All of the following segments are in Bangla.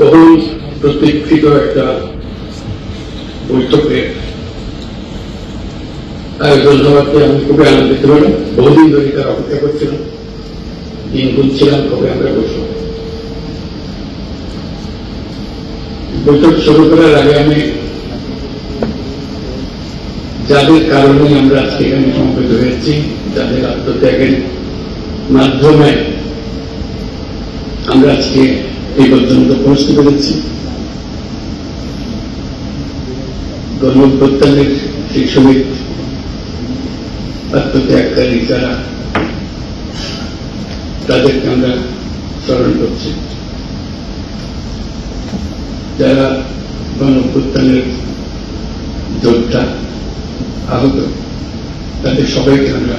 বহুল প্রতীক্ষিত একটা বৈঠকের আয়োজন হওয়াতে আমি খুবই আনন্দিত হলাম। বহুদিন ধরে তার অপেক্ষা করছিলাম, দিন গুনছিলাম কবে আমরা বসব। বৈঠক শুরু করার আগে আমি যাদের কারণে আমরা আজকে এখানে সমবেত হয়েছি, যাদের আত্মত্যাগের মাধ্যমে আমরা আজকে এই পর্যন্ত পৌঁছতে পেরেছি, গণঅভ্যুত্থানের সেই শহীদ আত্মত্যাগকারী যারা, তাদেরকে আমরা স্মরণ করছি। যারা গণঅভ্যুত্থানের যোদ্ধা আহত, তাদের সবাইকে আমরা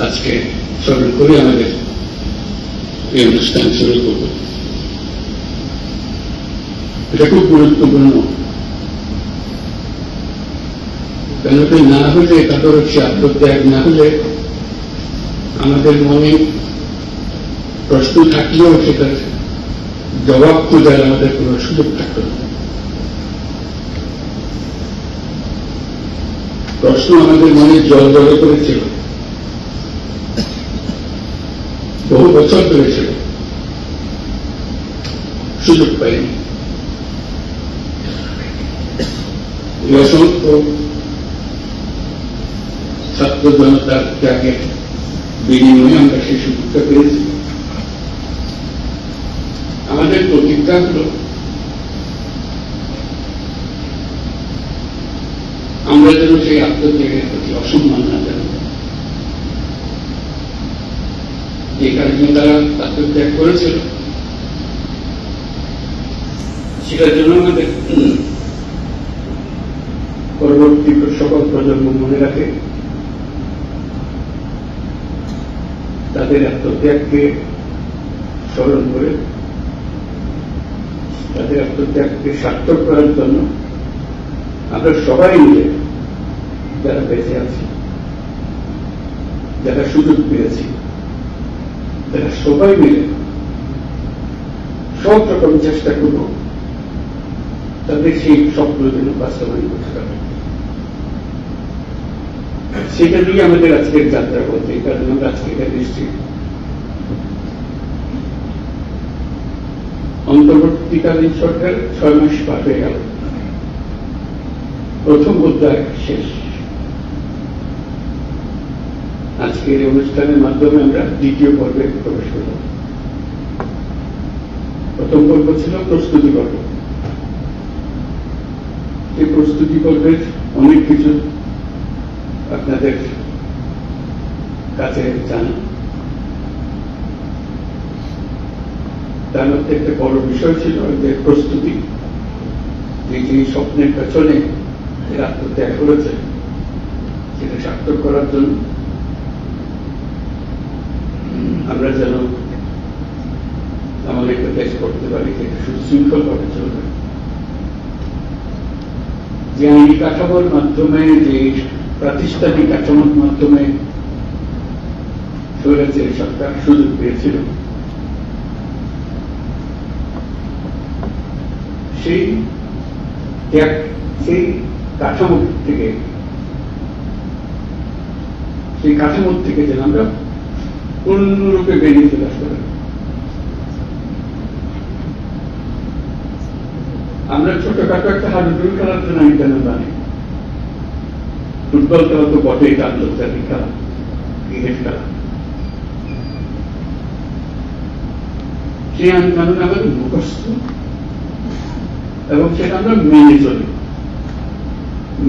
আজকে স্মরণ করে আমাদের এই অনুষ্ঠান শুরু করব। এটা খুব গুরুত্বপূর্ণ, কেন না হলে তাদের হচ্ছে আত্মত্যাগ না হলে আমাদের মনে প্রশ্ন থাকলেও সেটার জবাব খোঁজার আমাদের কোন সুযোগ থাকত না। প্রশ্ন আমাদের মনে জল জলে করেছিল, বহু বছর ধরে ছিল, সুযোগ পাইনি। অসংখ্য ছাত্র জনতার ত্যাগের বিনিময়ে আমরা সেই সুযোগটা পেয়েছি। আমাদের প্রতিজ্ঞা হল আমরা যেন সেই আত্মত্যাগের প্রতি অসম্মান না জানি। যে কারণে তারা আত্মত্যাগ করেছিল সেটার জন্য আমাদের পরবর্তী সকল প্রজন্ম মনে রাখে, তাদের আত্মত্যাগকে স্মরণ করে তাদের আত্মত্যাগকে সার্থক করার জন্য আমরা সবাই মিলে, যারা বেঁচে আছি, যারা সুযোগ পেয়েছি, তারা সবাই মিলে সব রকম চেষ্টা করব তাদের সেই স্বপ্ন যেন বাস্তবায়ন করতে পারে। সেটা নিয়ে আমাদের আজকের যাত্রা করতে, এই কারণে আমরা আজকে এখানে এসেছি। অন্তর্বর্তীকালীন সরকার 6 মাস পার হয়ে গেল, প্রথম অধ্যায় শেষ। আজকের এই অনুষ্ঠানের মাধ্যমে আমরা দ্বিতীয় পর্বে প্রবেশ করলাম। প্রথম পর্ব ছিল প্রস্তুতি পর্ব। এই প্রস্তুতি পর্বের অনেক কিছু আপনাদের কাছে জানা, তার মধ্যে একটা বড় বিষয় ছিল যে প্রস্তুতি, যে স্বপ্নের পেছনে আত্মত্যাগ করেছে সেটা সার্থক করার জন্য আমরা যেন আমাদের একটা দেশ করতে পারি যেটা সুশৃঙ্খল ভাবে চলবে, যে আইনি কাঠামোর মাধ্যমে, যে প্রাতিষ্ঠানিক কাঠামোর মাধ্যমে চলেছে সরকার সুযোগ পেয়েছিল, সেই কাঠামোর থেকে যেন আমরা পূর্ণরূপে বেরিয়ে চলে আসতে পারি। আমরা ছোটখাটো একটা হাডুডুল খেলার জন্য কেন জানি, ফুটবল খেলা তো বটেই, আন্তর্জাতিক খেলা, ক্রিকেট খেলা, সেই আন্দোলন আমাদের মুখস্থ এবং সেটা আমরা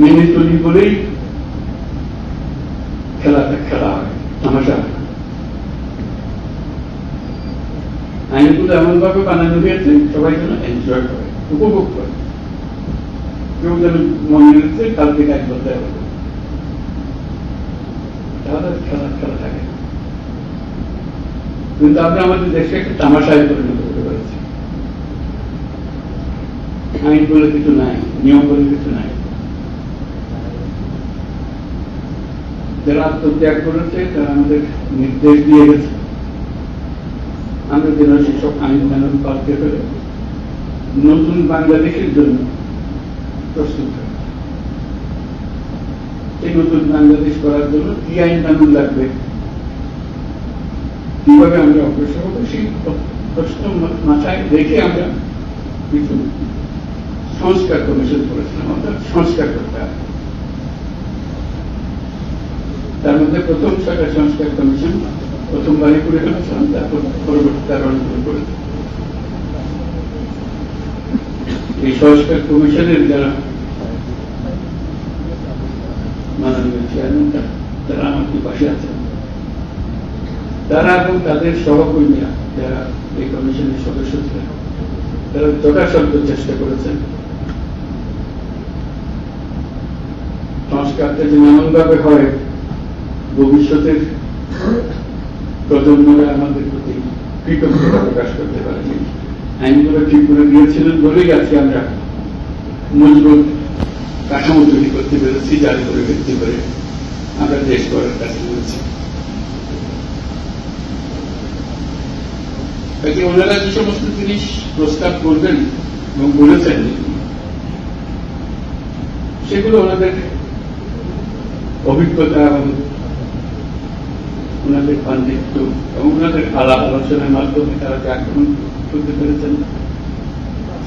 মেনে চলি বলেই খেলাটা খেলা হয়, তামাশা। আইনগুলো এমন ভাবে বানানো হয়েছে সবাই যেন এনজয় করে, উপভোগ করে। কেউ যেন মনে হচ্ছে কাল থেকে এক বছর হবে, তাহলে খেলা থাকে। কিন্তু আমরা আমাদের দেশকে একটা তামাশায় পরিণত করতে পারছি। আইন বলে কিছু নাই, নিয়ম বলে কিছু নাই। যারা আত্মত্যাগ করেছে তারা আমাদের নির্দেশ দিয়ে গেছে, আমরা যেন সেসব আইন কানুন পাল্টে ফেলে নতুন বাংলাদেশের জন্য প্রস্তুত হয়। এই নতুন বাংলাদেশ করার জন্য কি আইন কানুন লাগবে, কিভাবে আমরা অগ্রসর হবো, সেই প্রশ্ন মাথায় রেখে আমরা কিছু সংস্কার কমিশন করেছিলাম। অর্থাৎ সংস্কার করতে হবে। তার মধ্যে প্রথম 6টা সংস্কার কমিশন প্রথমবারই করে ফেলেছিলাম, তারপর পরবর্তী তার অনুকূল করেছে। এই সংস্কার কমিশনের যারা মাননীয় চেয়ারম্যান তারা আমার পাশে আছেন, তারা এবং তাদের সহকর্মীরা যারা এই কমিশনের সদস্য ছিলেন, তারা যথাসাধ্য চেষ্টা করেছেন সংস্কারটা যে এমনভাবে হয় ভবিষ্যতের প্রজন্মরা আমাদের প্রতি কৃতজ্ঞতা প্রকাশ করতে পারে। আইনগুলো ঠিক করে দিয়েছিলেন বলেই আজকে আমরা মজবুত কাঠামো তৈরি করতে পেরেছি, যার উপরে ভিত্তি করে আমরা দেশ গড়ার কাছে রয়েছি। ওনারা যে সমস্ত জিনিস প্রস্তাব করবেন এবং বলেছেন, সেগুলো ওনাদের অভিজ্ঞতা এবং ওনাদের পাণ্ডিত্য এবং ওনাদের আলাপ আলোচনার মাধ্যমে তারা যে আক্রমণ করতে পেরেছেন,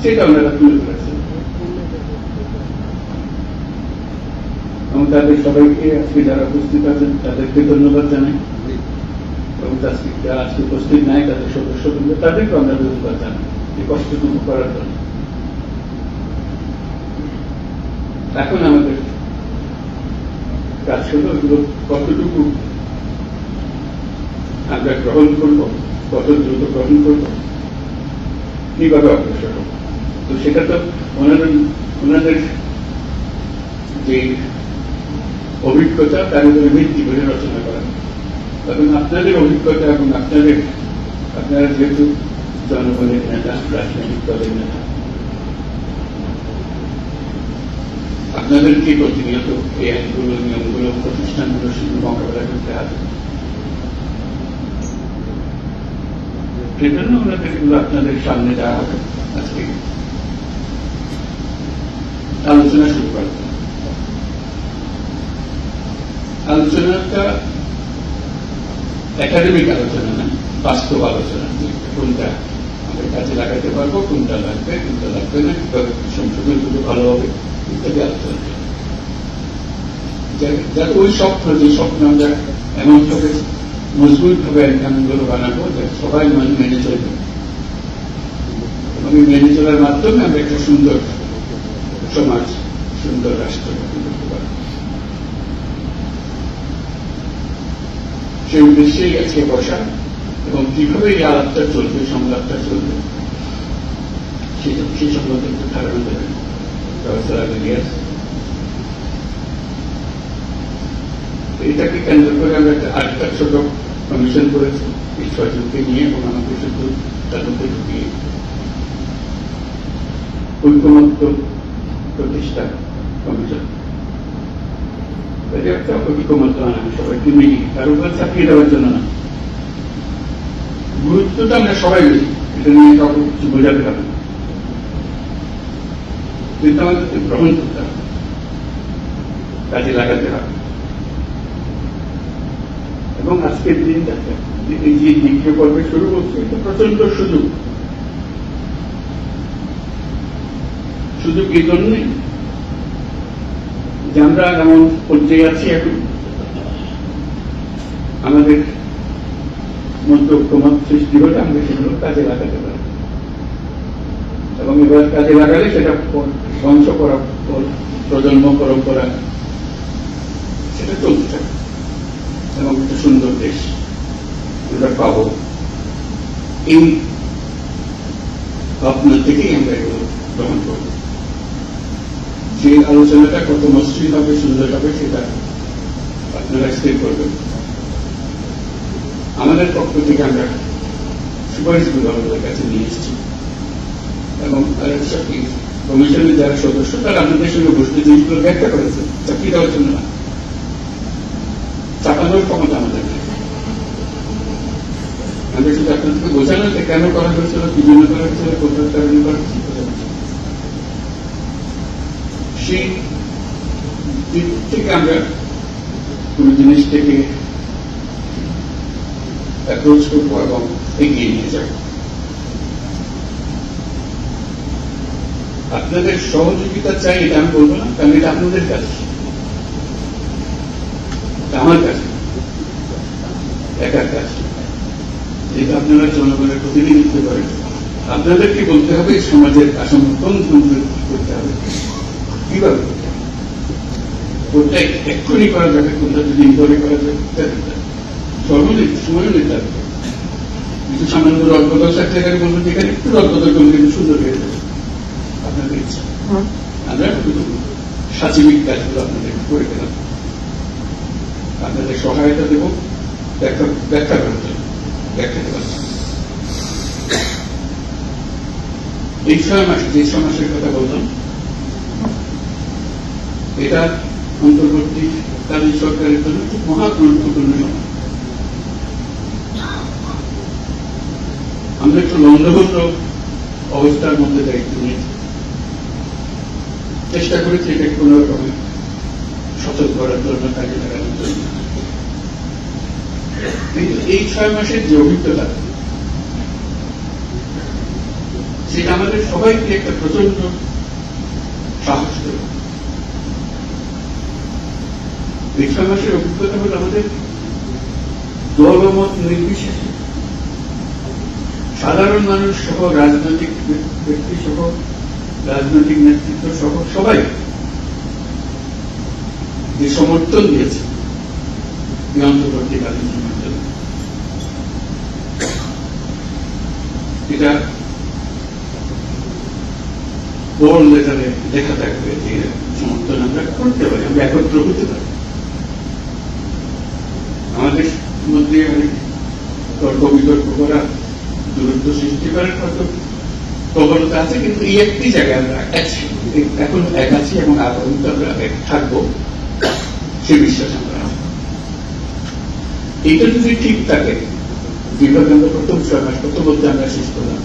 সেটা ওনারা তুলে ধরেছেন। এবং তাদের সবাইকে আজকে যারা উপস্থিত আছেন তাদেরকে ধন্যবাদ জানাই, এবং যারা আজকে উপস্থিত নাই তাদের সদস্যবৃন্দ তাদেরকে আমরা ধন্যবাদ জানাই এই কষ্টটুকু করার জন্য। এখন আমাদের কাজ হলো এগুলো কতটুকু আমরা গ্রহণ করব, কত দ্রুত গ্রহণ করব, কিভাবে অগ্রসর হব। তো সেটা তো ওনাদের যে অভিজ্ঞতা তার উপরে ভিত্তি করে রচনা করা। তখন আপনাদের অভিজ্ঞতা এবং আপনারা যেহেতু জনগণের নেতা, রাজনৈতিক দলের নেতা, আপনাদেরকে প্রতিনিয়ত এই আইনগুলো, নিয়মগুলো, প্রতিষ্ঠানগুলোর সঙ্গে মোকাবেলা করতে হবে। সেজন্য ওনাদের এগুলো আপনাদের সামনে দেওয়া হবে। আজকে আলোচনা শুরু করব। আলোচনাটা একাডেমিক আলোচনা না, বাস্তব আলোচনা। কোনটা আমরা কাজে লাগাতে পারবো, কোনটা লাগবে, কোনটা লাগবে না, কিভাবে সংশোধনগুলো ভালো হবে ইত্যাদি আলোচনা। যাতে ওই স্বপ্ন, যে স্বপ্ন আমরা এমন ভাবে মজবুত ভাবে আইনকানুনগুলো বানাবো যে সবাই মেনে চলবে, এবং এই মেনে চলার মাধ্যমে আমরা একটা সুন্দর সমাজ, সুন্দর রাষ্ট্র গঠন করতে পারব। সেই উদ্দেশ্যেই আজকে বসা, এবং কিভাবে এই আলাপটা চলবে, সংলাপটা চলবে, সেই সম্বন্ধে একটু ধারণা দেবেন প্রফেসর আলিয়াস। এটাকে কেন্দ্র করে আমরা আরেকটা ছোট কমিশন করেছি এই 6 জনকে নিয়ে, এবং আমাদের শুধু তার মধ্যে ঢুকিয়ে ঐকমত্য প্রতিষ্ঠা কমিশন। একটা ঐকমত্য আনা, সবাইকে মিলিয়ে তার উপর চাপিয়ে দেওয়ার জন্য না। গুরুত্বটা আমরা সবাই বুঝি, এটা নিয়ে কাউকে কিছু বোঝাতে হবে না, কিন্তু আমাদেরকে গ্রহণ করতে হবে, কাজে লাগাতে হবে। এবং আজকের দিনটাতে এই যে দ্বিতীয় পর্বে শুরু করছে, এটা প্রচন্ড সুযোগ। সুযোগ এই জন্যই যে আমরা এমন পর্যায়ে আছি এখন, আমাদের মধ্যে ঐক্যমত সৃষ্টি হলে আমরা সেগুলো কাজে লাগাতে পারি, এবং এবার কাজে লাগালে সেটা বংশ প্রজন্ম পরম্পরা সেটা চলতে থাকে, এবং একটা সুন্দর দেশ আমরা পাবো। এই ভাবনা থেকেই আমরা এগুলো গ্রহণ করব। যে আলোচনাটা কত মসৃণ হবে, সুন্দর হবে, সেটা আপনারা স্থির করবেন। আমাদের পক্ষ থেকে আমরা সুপারিশগুলো আমাদের কাছে নিয়ে এসেছি, এবং কমিশনের যারা সদস্য তারা আমাদের সঙ্গে বসতে জিনিসগুলো ব্যাখ্যা করেছে, চাকরি দেওয়ার জন্য না, চাপানোর ক্ষমতা আমাদের নেই। আমাদের শুধু আপনাদেরকে বোঝানো যে কেন করা হয়েছিল, কি জন্য করা হয়েছিল, কোথাও কারণে করা হয়েছিল, সেই দিক থেকে আমরা কোন জিনিসটাকে অ্যাপ্রোচ করবো এবং এগিয়ে নিয়ে যাব। আপনাদের সহযোগিতা চাই এটা আমি বলবো না, কারণ এটা আপনাদের কাজ, আমার কাজ, একার কাজ। যেটা আপনারা জনগণের প্রতিনিধিত্ব করেন, আপনাদেরকে বলতে হবে সমাজের কাঠামো কোন করতে হবে, কিভাবে কোনটা এক্ষুনি করা যাবে, কোনটা দুদিন পরে করা যাবে, সর্বদিক সময় নিতে হবে। কিছু সামান্য রদবদল থাকলে এখানে বলবেন যেখানে একটু রদবদল করলে কিন্তু সুন্দর হয়ে যাবে, আপনাদের ইচ্ছা। আমরা সাচিবিক কাজগুলো আপনাদের করে গেলাম, আপনাদের সহায়তা দেব ব্যাখ্যা করার জন্য, ব্যাখ্যা দেওয়ার জন্য। এই 6 মাস যে 6 মাসের কথা বললাম, এটা অন্তর্বর্তীকালীন সরকারের জন্য খুব মহা গুরুত্বপূর্ণ সময়। আমরা একটু লন্ডভন্ড অবস্থার মধ্যে দায়িত্ব নিয়ে চেষ্টা করেছি এটা কোন রকমের সচল করার জন্য, কাজে লাগানোর জন্য। কিন্তু এই 6 মাসের যে অভিজ্ঞতা, সেটা আমাদের সবাইকে একটা প্রচন্ড সাহস দেবে। এই 6 মাসের অভিজ্ঞতা হল আমাদের দলমত নির্বিশেষে সাধারণ মানুষ সহ, রাজনৈতিক ব্যক্তি সহ, রাজনৈতিক নেতৃত্ব সহ সবাই যে সমর্থন দিয়েছে এই অন্তর্বর্তীকালীন সময়ের জন্য, এটা বড় লেটারে দেখা থাকবে যে সমর্থন আমরা করতে পারি, আমরা একত্র হতে পারি। আমাদের মধ্যে অনেক তর্ক বিতর্ক করা, দূরত্ব সৃষ্টি করার কত প্রবণতা আছে, কিন্তু এই একটি জায়গায় আমরা এখন এক আছি এবং আগামী আমরা এক থাকবো, সে বিশ্বাস আমরা। এইটা যদি ঠিক থাকে, যেভাবে আমরা প্রথম 6 মাস কত বলতে আমরা শেষ করলাম,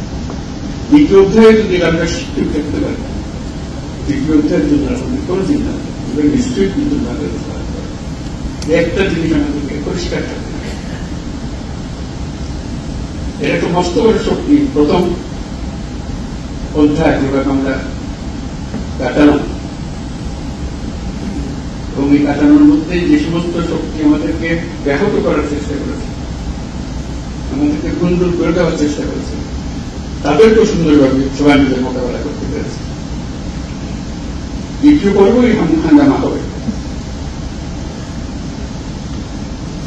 দ্বিতীয় অধ্যায়ে যদি আমরা ঠিক থাকতে পারি, তৃতীয় অধ্যায়ের জন্য আমাদের কোনো চিন্তা নেই, আমরা নিশ্চয়ই কিন্তু একটা জিনিস আমাদেরকে পরিষ্কার থাকবে, এটা একটা মস্ত বড় শক্তি। প্রথম অধ্যায় যেভাবে আমরা কাটালাম, এবং এই কাটানোর মধ্যে যে সমস্ত শক্তি আমাদেরকে ব্যাহত করার চেষ্টা করেছে, আমাদেরকে গুণদূর করে দেওয়ার চেষ্টা করেছে, তাদেরকেও সুন্দরভাবে সবাই মিলে মোকাবেলা করতে পেরেছে। দ্বিতীয় পর্বই হাঙ্গামা হবে,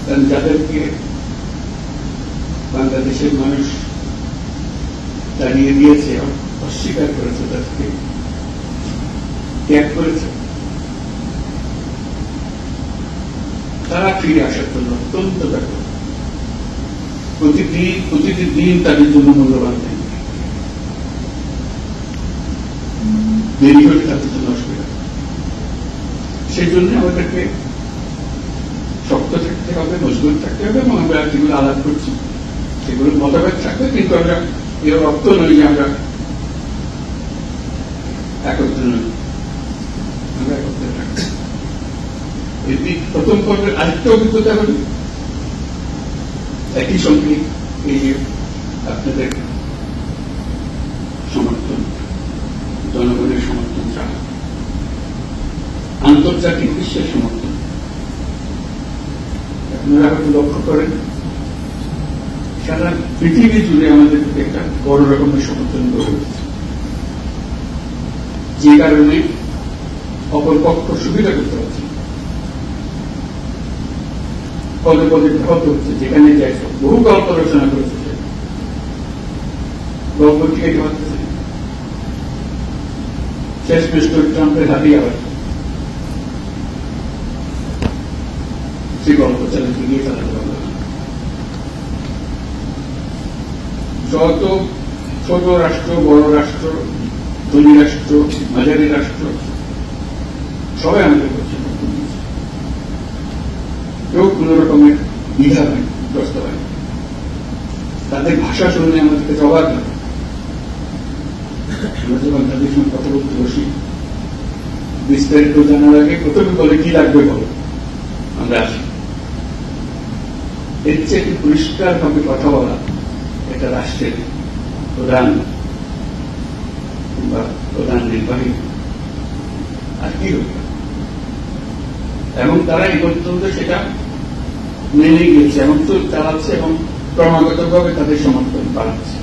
কারণ যাদেরকে বাংলাদেশের মানুষ দাঁড়িয়ে দিয়েছে, অস্বীকার করেছে, তাদেরকে ত্যাগ করেছে, তারা ফিরে আসার জন্য অত্যন্ত ব্যাপক, প্রতিদিন তাদের জন্য মূল্যবান নেই, দেরি হলে তাদের জন্য অসুবিধা। সেই জন্য আমাদেরকে শক্ত থাকতে হবে, মজবুত থাকতে হবে, এবং আমরা যেগুলো আলাপ করছি সেগুলো মতভেদ থাকবে, কিন্তু আমরা এর অর্থ নই যে আমরা একত্র নই, আমরা একত্রে থাকবো। এটি প্রথম পর্বের আরেকটা অভিজ্ঞতা হল একই সঙ্গে এই যে আপনাদের সমর্থন, জনগণের সমর্থন ছাড়া আন্তর্জাতিক বিশ্বের সমর্থন। আপনারা হয়তো লক্ষ্য করেন সারা পৃথিবী জুড়ে আমাদের একটা বড় রকমের সমর্থন গড়ে উঠেছে, যে কারণে অপর পক্ষ সুবিধা করতে পারছে, পদে পদে ব্যাহত হচ্ছে। যেখানে যাই বহু গল্প রচনা করেছে, গল্প ঠিক হচ্ছে শেষ মিস্টার ট্রাম্পের হাতেই আবার সে গল্প চালাতে গিয়ে চালাতে পারল না। যত ছোট রাষ্ট্র, বড় রাষ্ট্র, ধনী রাষ্ট্র, মাঝারি রাষ্ট্র, সবাই আমাদের করছে, কেউ কোন রকমের দ্বিধা হয়, গ্রস্ত হয়। তারা তাদের ভাষা শুনে আমাদেরকে জবাব দেয়। আমরা যখন তাদের সঙ্গে কথা বলতে বসি, বিস্তারিত জানার আগে প্রথমে বলে কি লাগবে বলো, আমরা আসি। এর চেয়ে পরিষ্কার ভাবে কথা বলা এটা রাষ্ট্রের প্রধান বা প্রধান নির্বাহী আর কি হবে। এবং তারা এই পর্যন্ত সেটা মেনে গিয়েছে এবং তো চালাচ্ছে এবং ক্রমাগত ভাবে তাদের সমর্থন বাড়াচ্ছে।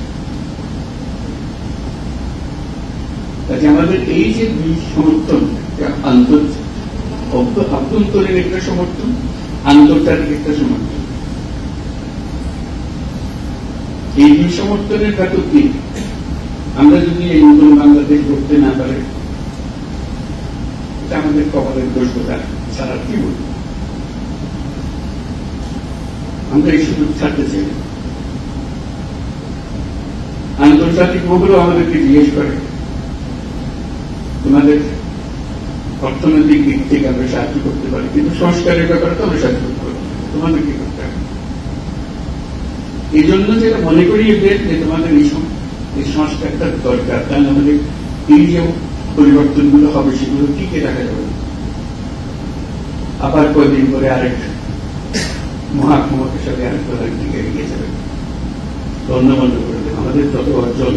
কাজে আমাদের এই যে দুই সমর্থন, আভ্যন্তরীণ একটা সমর্থন, আন্তর্জাতিক একটা সমর্থন, এই দুই সমর্থনের ব্যাপক দিক আমরা যদি এই নতুন বাংলাদেশ করতে না পারি, এটা আমাদের কপালের দোষ বোঝা ছাড়া কি বলব। আমরা এই সুযোগ ছাড়তে চাই। আন্তর্জাতিক মহলও আমাদেরকে জিজ্ঞেস করে তোমাদের অর্থনৈতিক দিক থেকে আমরা সাহায্য করতে পারি, কিন্তু সংস্কারের ব্যাপারে তো আমরা সাহায্য করতে পারি, তোমাদের কি করতে হবে। এই জন্য যেটা মনে করি যে তোমাদের এই সংস্কারটা দরকার, তাহলে আমাদের এই যে পরিবর্তনগুলো হবে সেগুলো টিকে রাখা যাবে। আবার কয়েকদিন পরে আরেক মহাক্ষমতার সাথে আরেক প্রধান দিকে এগিয়ে যাবে, গণ্যমান্য করে দেবে। আমাদের যত অর্জন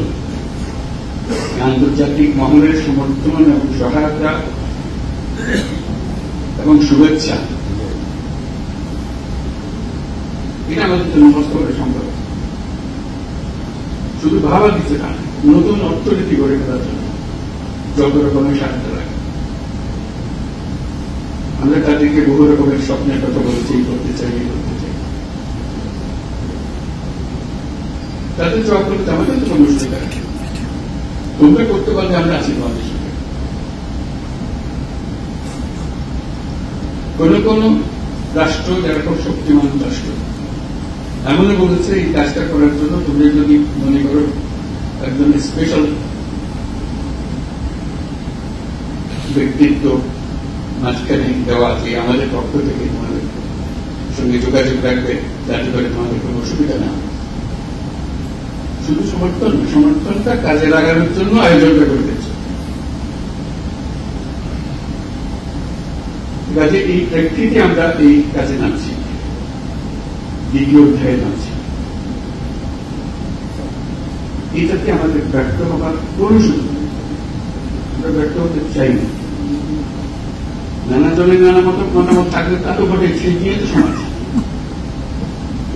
আন্তর্জাতিক মহলের সমর্থন এবং সহায়তা এবং শুভেচ্ছা, এটা আমাদের জন্য বাস্তবে সম্ভব। শুধু ভাবা দিচ্ছে না, নতুন অর্থনীতি গড়ে তোলার জন্য যত রকমের সাহায্য লাগে। আমরা তাদেরকে বহু রকমের স্বপ্নের কথা বলছি, করতে চাই, করতে চাই। তাদের জবাব করতে আমাদের তো কোনো সুবিধা নেই। তোমরা করতে পারলে আমরা আছি তোমাদের সঙ্গে। কোন কোন রাষ্ট্র যারা খুব শক্তিমান রাষ্ট্র এমনই বলেছে এই কাজটা করার জন্য তুমি যদি মনে করো একজন স্পেশাল ব্যক্তিত্ব মাঝখানে দেওয়া আছে, আমাদের পক্ষ থেকে তোমাদের সঙ্গে যোগাযোগ রাখবে, যাতে করে তোমাদের কোনো অসুবিধা না হয়। শুধু সমর্থনটা কাজে লাগানোর জন্য আয়োজনটা করে দিচ্ছে। কাজে এই প্রেক্ষিতে আমরা এই কাজে নামছি, দ্বিতীয় অধ্যায়ে নামছি। এটাতে আমাদের ব্যর্থ হবার কোন সুযোগ নেই, আমরা ব্যর্থ হতে চাই না। নানা জনের নানা মতামত থাকলে তা তো ঘটে, সেই নিয়ে তো সমাজ।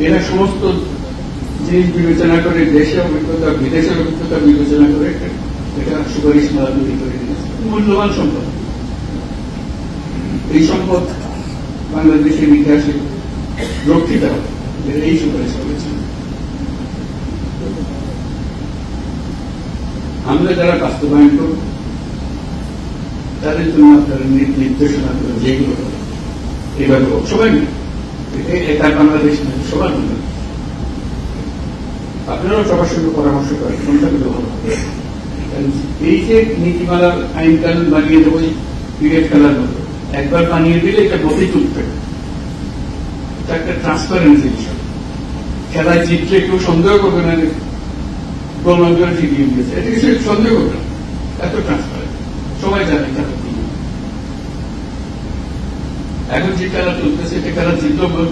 এরা সমস্ত জিনিস বিবেচনা করে, দেশের অভিজ্ঞতা বিদেশের অভিজ্ঞতা বিবেচনা করে এটা সুপারিশ মালা তৈরি করে দিয়েছে। মূল্যবান সম্পদ, এই সম্পদ বাংলাদেশের ইতিহাসে রক্ষিত হবে, এই সুপারিশ করেছে। আমরা যারা বাস্তবায়ন করব তাদের জন্য আপনারা নির্দেশনা দেবেন, যেগুলো এভাবে সবাই মিলে, এটা বাংলাদেশ নয়, সবার জন্য। আপনারাও সবার সঙ্গে পরামর্শ করেন, কোনটা কিন্তু ভালো। এই যে নীতিমালার আইন কানুন বানিয়ে দেবো ক্রিকেট খেলার মতো, একবার বানিয়ে দিলে এটা গতি তুলতে, এটা একটা ট্রান্সপারেন্সি বিষয়। খেলায় জিতলে কেউ সন্দেহ করবে না গোলমাল জিতিয়ে দিয়েছে, এটা কিছু সন্দেহ করবে না, এত ট্রান্সপারেন্ট, সবাই জানে খেলা কি। এখন যে খেলা চলতেছে সে খেলা জিতলেও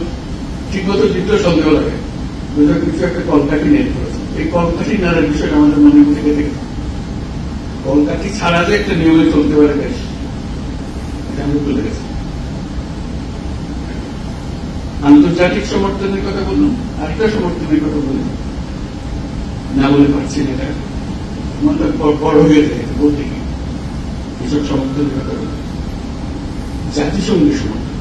ঠিক মতো জিতলেও সন্দেহ লাগে, কিছু একটা কলকাঠি নিয়ে করেছে। এই কলকাঠি নাড়ার বিষয়টা আমাদের মনে থেকে দেখে, কলকাঠি ছাড়া যে একটা নিয়মে চলতে পারে বেশ, এটা আমি বলে গেছি। আন্তর্জাতিক সমর্থনের কথা বললাম, আরেকটা সমর্থনের কথা বলি না বলে পারছি না, এটা মনটা বড় হয়ে যায় বলতে গিয়ে। এসব সমর্থনের কথা বলি, জাতিসংঘের সমর্থন।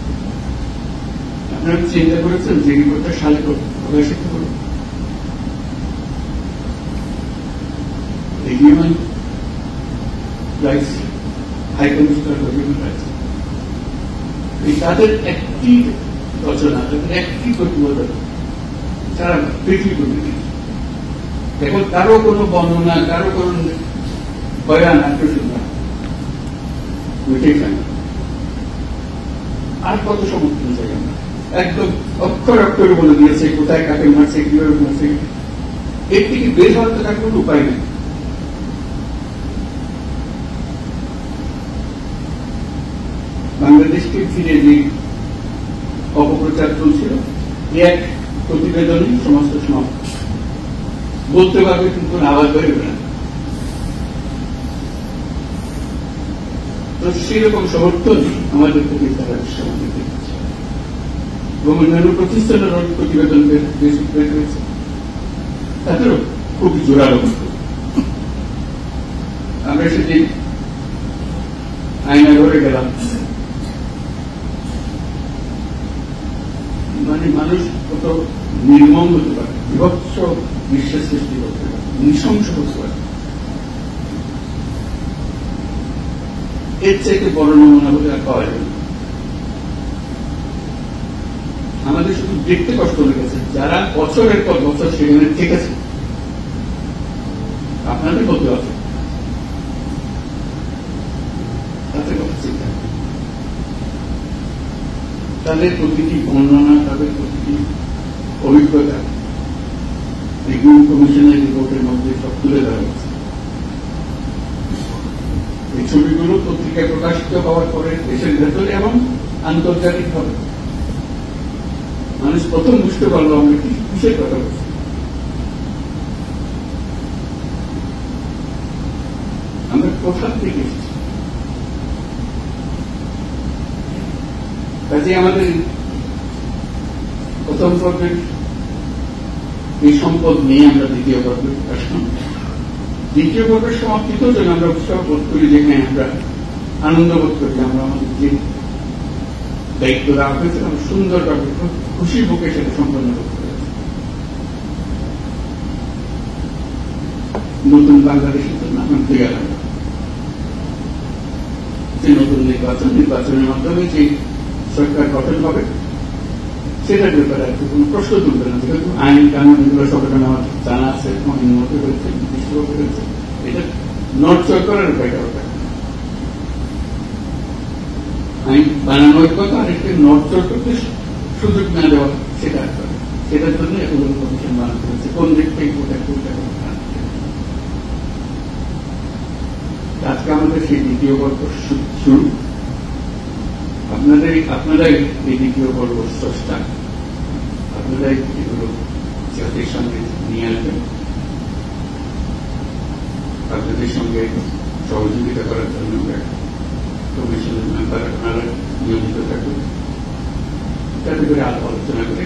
আপনারা চিন্তা করেছেন যে রিপোর্টটা সালে প্রকাশিত করুন, human rights high commissioner for human rights, তাদের একটি রচনা, তাদের একটি প্রতিবেদন তারা পৃথিবী করে দিয়েছে। এখন কারো কোনো বর্ণনা, কারো কোনো বয়ান আকর্ষণ না, বুঝেই পাই। আর কত সমর্থন চাই আমরা? একদম অক্ষর অক্ষরে বলে দিয়েছে কোথায় কাকে মারছে, কিভাবে মারছে, এর থেকে বের হওয়ার তো তার কোনো উপায় নেই। বাংলাদেশকে ফিরে যে অপপ্রচার চলছিল, এক প্রতিবেদনে সমস্ত সমাপ্ত, বলতে পারবে কিন্তু আওয়াজ বেরোবে না। তো সেরকম সমর্থন আমাদের প্রতি তারা সমাজে দেখছে এবং অন্যান্য প্রতিষ্ঠানের প্রতিবেদন বের হয়েছে, তাদেরও খুবই জোরালো। আমরা সেদিন আয়না ঘরে গেলাম, মানে মানুষ কত নির্মম হতে পারে, বিভৎস বিশ্বাস সৃষ্টি করতে পারে, নৃশংস হতে পারে, এর চাইতে বড় নমুনা বলে আর পাওয়া যাবে না। আমাদের শুধু দেখতে কষ্ট লেগেছে, যারা বছরের পর বছর সেখানে থেকেছে, আপনাদের বলতে হবে তাদের কথা চিন্তা, তাদের প্রতিটি বর্ণনা, তাদের প্রতিটি অভিজ্ঞতা রিভিউ কমিশনের রিপোর্টের মধ্যে সব তুলে ধরা হয়েছে। এই ছবিগুলো পত্রিকায় প্রকাশিত হওয়ার পরে দেশের ভেতরে এবং আন্তর্জাতিক ভাবে মানুষ প্রথম বুঝতে পারলো আমরা কি কিসের কথা বলছি। আমরা কোথা থেকে এসেছি। কাজে আমাদের প্রথম পর্বের এই সম্পদ নিয়ে আমরা দ্বিতীয় পর্বে আসলাম। দ্বিতীয় পর্বের সমাপ্তিতেও যেন আমরা উৎসাহ বোধ করি, যেখানে আমরা আনন্দ বোধ করি, আমরা আমাদের যে দায়িত্ব রাখা হয়েছে আমরা সুন্দরভাবে খুশি বুকে সেটা সম্পন্ন করতে পেরেছি। নতুন বাংলাদেশের জন্য আমরা তৈরি হলাম। যে নতুন নির্বাচনের মাধ্যমে যে সরকার গঠন হবে সেটার ব্যাপারে আর কোনো প্রশ্ন তুলবে না, যেহেতু আইন কানুন এগুলো সরকার আমার জানা আছে, মধ্যে রয়েছে, নির্দিষ্টভাবে রয়েছে। এটা নড়চড় করার উপায়টা হবে, আইন বানানোর কথা, আর একটু নড়চড় করতে সুযোগ না দেওয়া সেটা করে। সেটার জন্য এতগুলো কমিশন বানাতে হয়েছে, কোন দিক থেকে কোথায় কোনটা। আজকে আমাদের সেই দ্বিতীয় পর্ব শুরু। আপনারাই এই দ্বিতীয় পর্ব স্রষ্টা, আপনারাই এগুলো জাতির সঙ্গে নিয়ে আসবেন। আপনাদের সঙ্গে সহযোগিতা করার জন্য কমিশনের মেম্বার আপনারা নিয়মিত থাকবেন, যাতে করে আলোচনা করে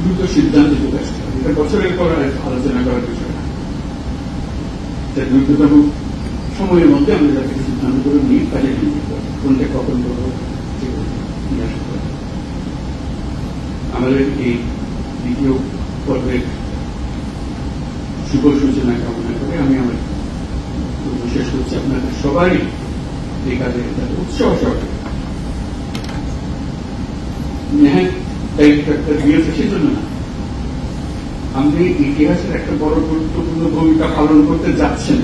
দ্রুত সিদ্ধান্তে চলে আসতে হবে। এটা বছরের পর আলোচনা করার বিষয় না, দ্রুততম সময়ের মধ্যে আমরা যাতে সিদ্ধান্ত করে নিয়ে কাজে কোনটা কখন করবো নিয়ে আসতে পারি। আমাদের এই দ্বিতীয় পর্বের শুভ সূচনা কামনা করে আমি আমার শেষ করছি। আপনাদের সবাই এই কাজে উৎসাহ সহকারে দায়িত্ব একটা দিয়েছে, সেজন্য না, আপনি ইতিহাসের একটা বড় গুরুত্বপূর্ণ ভূমিকা পালন করতে যাচ্ছেন।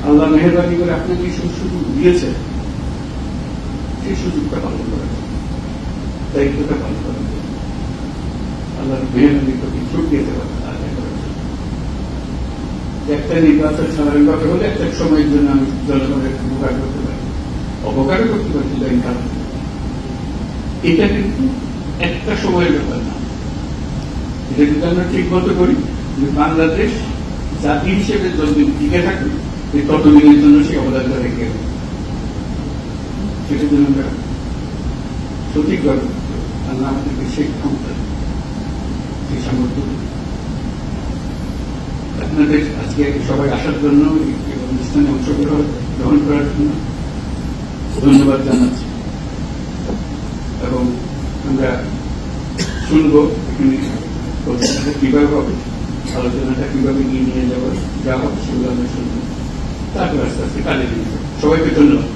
আল্লাহ মেহেরবানি করে আপনাকে সুযোগ দিয়েছে, সেই সুযোগটা পালন করা, দায়িত্বটা পালন করা, আল্লাহর মেহেরবানির প্রতি যোগ দিতে পারে। একটা নির্বাচন স্বাভাবিকভাবে হলে একটা সময়ের জন্য আমি জনগণের উপকার করতে পারি, অপকারও করতে পারছি, এটা কিন্তু একটা সময়ের ব্যাপার না। এটা যদি আমরা ঠিক মতো করি যে বাংলাদেশ জাতি হিসেবে যতদিন টিকে থাকবে ততদিনের জন্য সেই অবদানটা রেখে হবে, সেটার জন্য আমরা সঠিকভাবে আল্লাহ আমাদেরকে সেই ক্ষমতা, সেই সামর্থ্য। আপনাদের আজকে সবাই আসার জন্য, এই অনুষ্ঠানে অংশগ্রহণ করার জন্য ধন্যবাদ জানাচ্ছি। এবং আমরা শুনবো এখানে কিভাবে হবে, আলোচনাটা কিভাবে নিয়ে যাওয়া হবে, সেগুলো আমরা শুনবো। তারপর আস্তে আস্তে কাজে নিয়ে যাবো। সবাইকে ধন্যবাদ।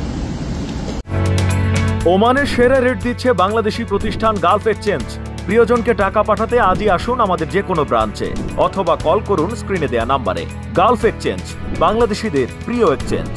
ওমানের সেরা রেট দিচ্ছে বাংলাদেশি প্রতিষ্ঠান গালফ এক্সচেঞ্জ। প্রিয়জনকে টাকা পাঠাতে আজই আসুন আমাদের যে কোনো ব্রাঞ্চে অথবা কল করুন স্ক্রিনে দেয়া নাম্বারে। গালফ এক্সচেঞ্জ, বাংলাদেশিদের প্রিয় এক্সচেঞ্জ।